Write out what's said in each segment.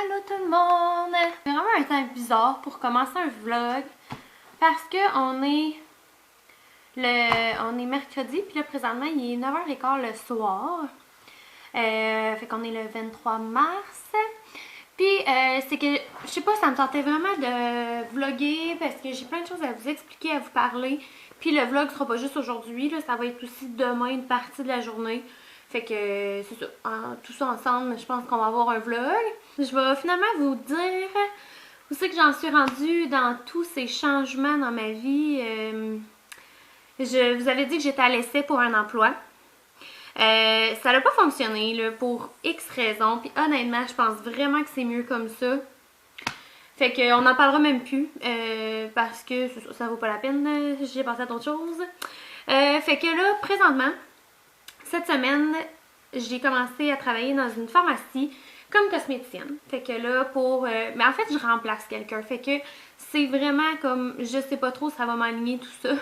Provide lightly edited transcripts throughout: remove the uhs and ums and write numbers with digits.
Allô tout le monde! C'est vraiment un temps bizarre pour commencer un vlog parce que on est mercredi, puis là présentement il est 9h15 le soir. Fait qu'on est le 23 mars. Puis c'est que, je sais pas, ça me tentait vraiment de vlogger parce que j'ai plein de choses à vous expliquer, à vous parler. Puis le vlog sera pas juste aujourd'hui, là, ça va être aussi demain une partie de la journée. Fait que c'est ça, tout ça ensemble, je pense qu'on va avoir un vlog. Je vais finalement vous dire où c'est que j'en suis rendue dans tous ces changements dans ma vie. Je vous avais dit que j'étais à l'essai pour un emploi. Ça n'a pas fonctionné là, pour X raisons. Puis honnêtement, je pense vraiment que c'est mieux comme ça. Fait qu'on n'en parlera même plus parce que ça vaut pas la peine. J'ai passé à d'autres choses. Fait que là, présentement, cette semaine, j'ai commencé à travailler dans une pharmacie comme cosméticienne. Fait que là, mais en fait, je remplace quelqu'un. Fait que c'est vraiment comme, je sais pas trop, ça va m'aligner tout ça.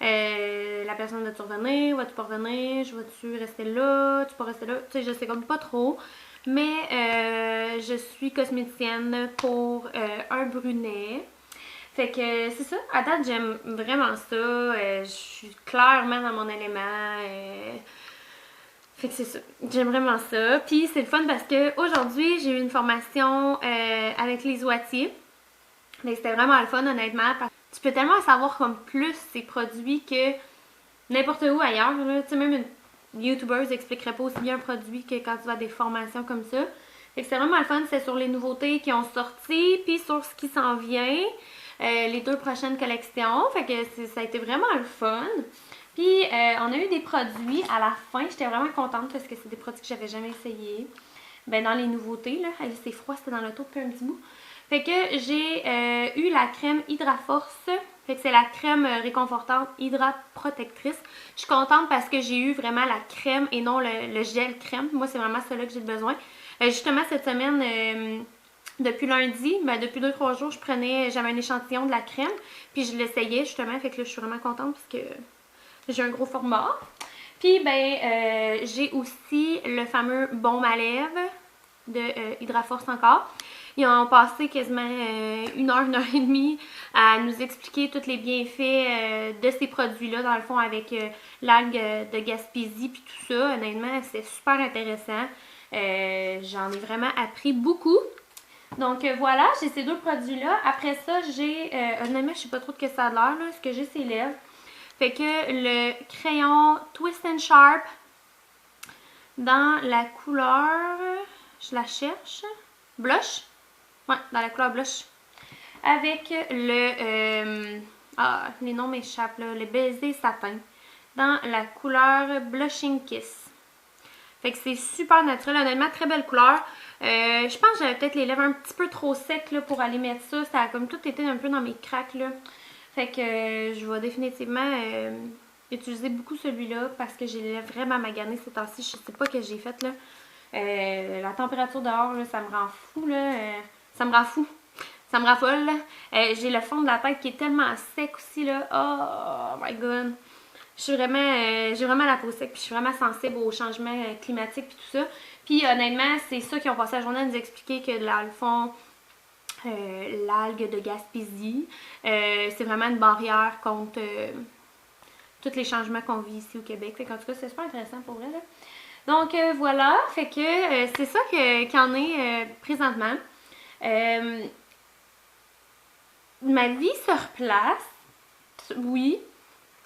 La personne va-tu revenir, va-tu pas revenir, je vais-tu rester là, tu peux rester là, tu sais, je sais comme pas trop. Mais je suis cosméticienne pour un brunet. Fait que c'est ça, à date j'aime vraiment ça, je suis clairement dans mon élément. Fait que c'est ça, j'aime vraiment ça. Puis c'est le fun parce que aujourd'hui j'ai eu une formation avec les Oitiers. Mais c'était vraiment le fun honnêtement. Parce que tu peux tellement savoir comme plus ces produits que n'importe où ailleurs. Tu sais, même une YouTuber n'expliquerait pas aussi bien un produit que quand tu vas à des formations comme ça. Fait que c'est vraiment le fun, c'est sur les nouveautés qui ont sorti, puis sur ce qui s'en vient, les 2 prochaines collections. Fait que ça a été vraiment le fun. Puis on a eu des produits à la fin, j'étais vraiment contente parce que c'est des produits que j'avais jamais essayés. Ben dans les nouveautés, là, c'est froid, c'était dans l'auto depuis un petit bout. Fait que j'ai eu la crème Hydraforce. Fait que c'est la crème réconfortante hydraprotectrice. Je suis contente parce que j'ai eu vraiment la crème et non le gel crème. Moi, c'est vraiment celle-là que j'ai besoin. Justement, cette semaine, depuis lundi, ben depuis 2-3 jours, j'avais un échantillon de la crème. Puis je l'essayais justement. Fait que là, je suis vraiment contente parce que j'ai un gros format. Puis, ben, j'ai aussi le fameux baume à lèvres de Hydraforce encore. Ils ont passé quasiment 1 heure et demie à nous expliquer tous les bienfaits de ces produits-là, dans le fond, avec l'algue de Gaspésie puis tout ça. Honnêtement, c'est super intéressant. J'en ai vraiment appris beaucoup. Donc voilà, j'ai ces 2 produits-là. Après ça, j'ai, honnêtement, je sais pas trop de que ça a l'air, là. Ce que j'ai, c'est lèvres. Fait que le crayon Twist and Sharp dans la couleur, je la cherche, blush. Ouais, dans la couleur blush. Avec les noms m'échappent là. Le baiser satin. Dans la couleur Blushing Kiss. Fait que c'est super naturel. Honnêtement, très belle couleur. Je pense que j'avais peut-être les lèvres un petit peu trop secs là, pour aller mettre ça. Ça a comme tout été un peu dans mes craques là. Fait que je vais définitivement utiliser beaucoup celui-là parce que j'ai les lèvres vraiment maganées ces temps-ci. Je sais pas ce que j'ai fait là. La température dehors, là, ça me rend fou là. Ça me rend fou. Ça me raffole. J'ai le fond de la tête qui est tellement sec aussi là. Oh my god. J'ai vraiment la peau sec puis je suis vraiment sensible aux changements climatiques puis tout ça. Puis honnêtement, c'est ça qui ont passé la journée à nous expliquer que dans le fond, l'algue de Gaspésie, c'est vraiment une barrière contre tous les changements qu'on vit ici au Québec. Fait qu'en tout cas, c'est super intéressant pour vrai là. Donc voilà, fait que c'est ça qu'il y en est présentement. Ma vie se replace, oui,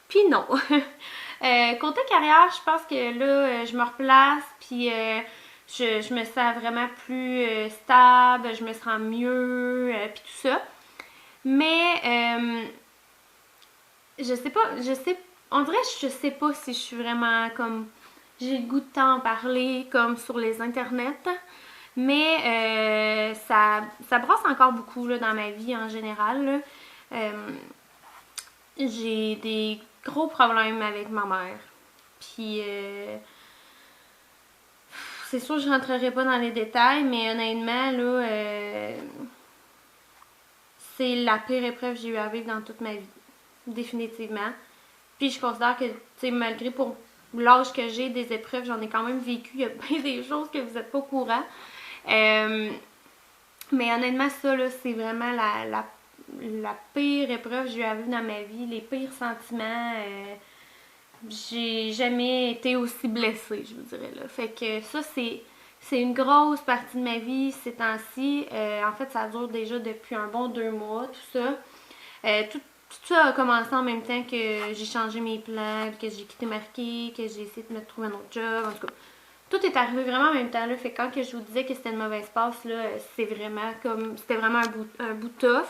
puis non. Côté carrière, je pense que là, je me replace, puis je me sens vraiment plus stable, je me sens mieux, puis tout ça. Mais, on dirait que je sais pas si je suis vraiment comme, j'ai le goût de t'en parler comme sur les internets. Mais ça brasse encore beaucoup là, dans ma vie en général. J'ai des gros problèmes avec ma mère. Puis c'est sûr que je rentrerai pas dans les détails, mais honnêtement, là, c'est la pire épreuve que j'ai eu à vivre dans toute ma vie. Définitivement. Puis je considère que, tu sais, malgré pour l'âge que j'ai des épreuves, j'en ai quand même vécu. Il y a bien des choses que vous n'êtes pas au courant. Mais honnêtement, ça, là, c'est vraiment la pire épreuve que j'ai eu à vivre dans ma vie, les pires sentiments. J'ai jamais été aussi blessée, je vous dirais, là. Fait que ça, c'est une grosse partie de ma vie ces temps-ci. En fait, ça dure déjà depuis un bon 2 mois, tout ça. Tout ça a commencé en même temps que j'ai changé mes plans, que j'ai quitté Marquis, que j'ai essayé de me trouver un autre job. En tout cas, tout est arrivé vraiment en même temps. Là. Fait que quand que je vous disais que c'était une mauvaise passe, là, c'est vraiment comme. C'était vraiment un bout tough.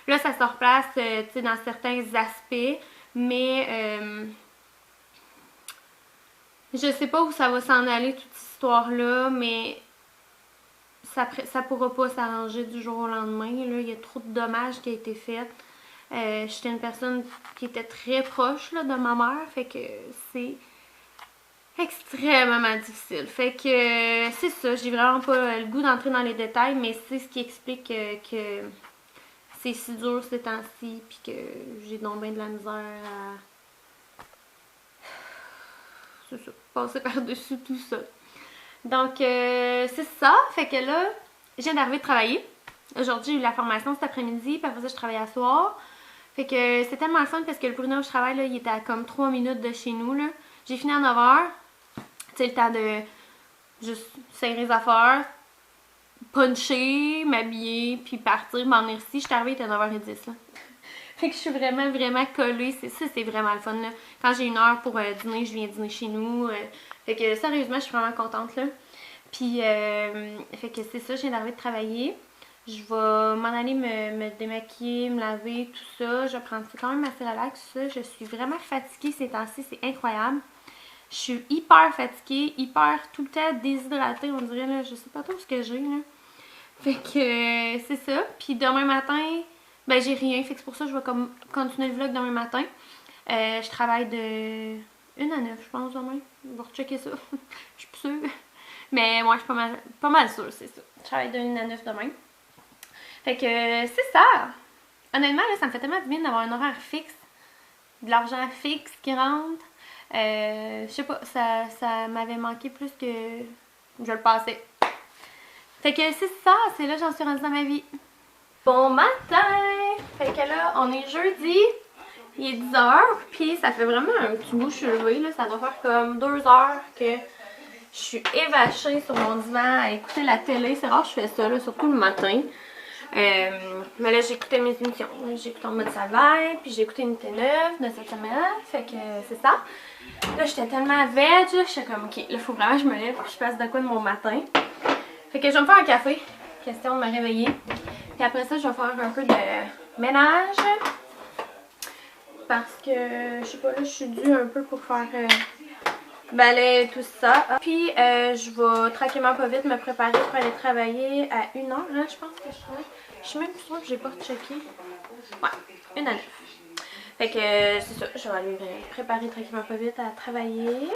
Là, ça se replace tu sais, dans certains aspects, mais je sais pas où ça va s'en aller, toute cette histoire-là, mais ça pourra pas s'arranger du jour au lendemain. Là. Il y a trop de dommages qui ont été faits. J'étais une personne qui était très proche là, de ma mère, fait que c'est extrêmement difficile. Fait que c'est ça, j'ai vraiment pas le goût d'entrer dans les détails, mais c'est ce qui explique que c'est si dur ces temps-ci, puis que j'ai donc bien de la misère à c'est ça, passer par-dessus tout ça. Donc, c'est ça. Fait que là, je viens d'arriver de travailler. Aujourd'hui, j'ai eu la formation cet après-midi, puis après ça, je travaille à soir. Fait que c'est tellement le fun parce que le Bruno où je travaille, là, il était à comme 3 minutes de chez nous. Là. J'ai fini à 9h. Tu sais, le temps de juste serrer les affaires, puncher, m'habiller, puis partir, m'en venir ici. Je suis arrivée, il était 9h10. Là. Fait que je suis vraiment, vraiment collée. C'est vraiment le fun. Là. Quand j'ai une heure pour dîner, je viens dîner chez nous. Fait que sérieusement, je suis vraiment contente. Là. Puis, fait que c'est ça, je viens d'arriver de travailler. Je vais m'en aller me démaquiller, me laver, tout ça. Je vais prendre ça quand même assez relax, tout ça. Je suis vraiment fatiguée ces temps-ci, c'est incroyable. Je suis hyper fatiguée, hyper tout le temps déshydratée, on dirait, là. Je sais pas trop ce que j'ai, là. Fait que c'est ça. Puis demain matin, ben j'ai rien. Fait que c'est pour ça que je vais comme continuer le vlog demain matin. Je travaille de 1 à 9, je pense, demain. Je vais rechecker ça. Je suis plus sûre. Mais moi, je suis pas mal sûre, c'est ça. Je travaille de 1 à 9 demain. Fait que c'est ça. Honnêtement, là, ça me fait tellement du bien d'avoir un horaire fixe. De l'argent fixe qui rentre. Je sais pas, ça m'avait manqué plus que je le passais. Fait que c'est ça, c'est là que j'en suis rendue dans ma vie. Bon matin! Fait que là, on est jeudi. Il est 10h, puis ça fait vraiment un petit bout que je suis levée, là. Ça doit faire comme 2 heures que je suis évachée sur mon divan à écouter la télé. C'est rare que je fais ça, là, surtout le matin. Mais là, j'ai écouté mes émissions. J'ai écouté En mode salvaire, puis j'ai écouté une T9 de cette semaine. Fait que c'est ça. Là, j'étais tellement veg, j'étais comme, ok, là, il faut vraiment que je me lève pour que je fasse de quoi de mon matin. Fait que je vais me faire un café. Question de me réveiller. Puis après ça, je vais faire un peu de ménage. Parce que, je sais pas, là, je suis due un peu pour faire balai, tout ça. Puis, je vais tranquillement pas vite me préparer pour aller travailler à 1h. Là, je pense que je travaille. Je suis même plus sûre que j'ai pas checké. Ouais, 1 à 9. Fait que, c'est ça, je vais aller me préparer tranquillement pas vite à travailler.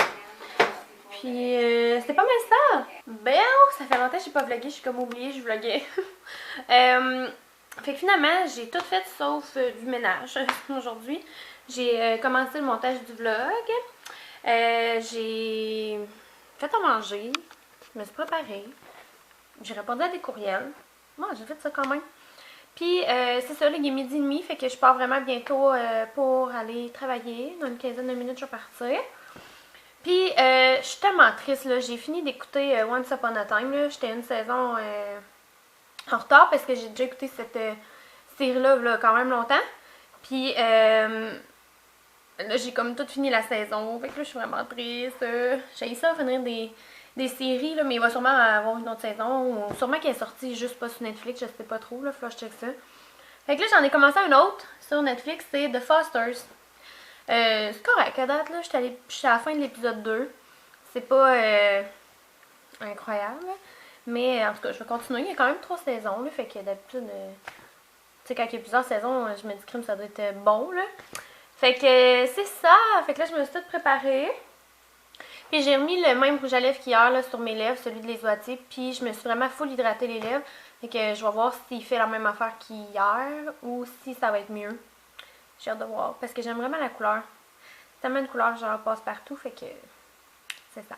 Puis, c'était pas mal ça. Ben, ça fait longtemps que j'ai pas vlogué, je suis comme oubliée, je vloguais. Fait que finalement, j'ai tout fait sauf du ménage aujourd'hui. J'ai commencé le montage du vlog. J'ai fait à manger. Je me suis préparée. J'ai répondu à des courriels. Moi, j'ai fait ça quand même. Puis, c'est ça, là, il est 12h30. Fait que je pars vraiment bientôt pour aller travailler. Dans une quinzaine de minutes, je vais partir. Puis, je suis tellement triste, là. J'ai fini d'écouter Once Upon a Time, là. J'étais une saison en retard parce que j'ai déjà écouté cette série-là là, quand même longtemps. Puis, là, j'ai comme tout fini la saison. Fait que là, je suis vraiment triste. J'ai essayé de finir des séries, là, mais il va sûrement avoir une autre saison. Ou sûrement qu'elle est sortie juste pas sur Netflix, je sais pas trop, là. Faut que je check ça. Fait que là, j'en ai commencé un autre sur Netflix, c'est The Fosters. C'est correct à date, là. Je suis à la fin de l'épisode 2. C'est pas incroyable. Mais en tout cas, je vais continuer. Il y a quand même 3 saisons, là. Fait que d'habitude, tu sais, quand il y a plusieurs saisons, je me dis que ça doit être bon, là. Fait que c'est ça. Fait que là, je me suis toute préparée. Puis j'ai remis le même rouge à lèvres qu'hier, là, sur mes lèvres, celui de l'Esoatie. Puis je me suis vraiment full hydratée les lèvres. Fait que je vais voir s'il fait la même affaire qu'hier ou si ça va être mieux. J'ai hâte de voir. Parce que j'aime vraiment la couleur. C'est tellement une couleur genre passe partout. Fait que c'est ça.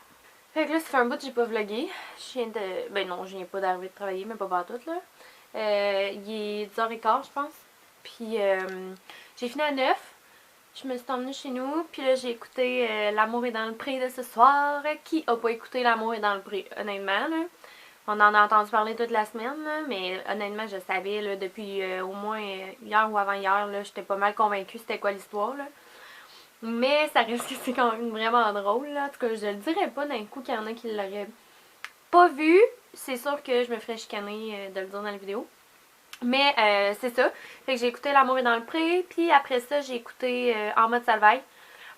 Fait que là, ça fait un bout que j'ai pas vlogué. Je viens de... Ben non, je viens pas d'arriver de travailler, mais pas tout là. Il est 10h15, je pense. Puis j'ai fini à 9. Je me suis emmenée chez nous. Puis là, j'ai écouté L'amour est dans le pré de ce soir. Qui a pas écouté L'amour est dans le pré, honnêtement, là? On en a entendu parler toute la semaine, là, mais honnêtement, je savais là, depuis au moins hier ou avant-hier, j'étais pas mal convaincue c'était quoi l'histoire. Là. Mais ça reste que c'est quand même vraiment drôle. Là. En tout cas, je le dirais pas d'un coup qu'il y en a qui l'auraient pas vu. C'est sûr que je me ferais chicaner de le dire dans la vidéo. Mais c'est ça. Fait que j'ai écouté L'amour est dans le pré. Puis après ça, j'ai écouté En mode salvaille.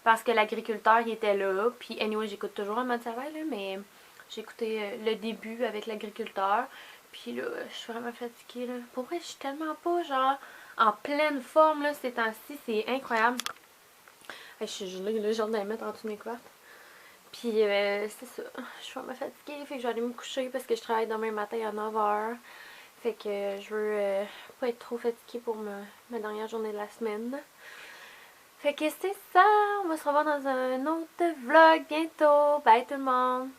Parce que l'agriculteur, il était là. Puis anyway, j'écoute toujours En mode salvaille, là, mais j'ai écouté le début avec l'agriculteur. Puis là, je suis vraiment fatiguée. Là. Pour vrai, je suis tellement pas genre en pleine forme là, ces temps-ci. C'est incroyable. Je suis gelée, là, j'ai hâte d'aller mettre en dessous de mes couvertes. Puis c'est ça. Je suis vraiment fatiguée. Fait que je vais aller me coucher parce que je travaille demain matin à 9h. Fait que je veux pas être trop fatiguée pour ma dernière journée de la semaine. Fait que c'est ça. On va se revoir dans un autre vlog bientôt. Bye tout le monde.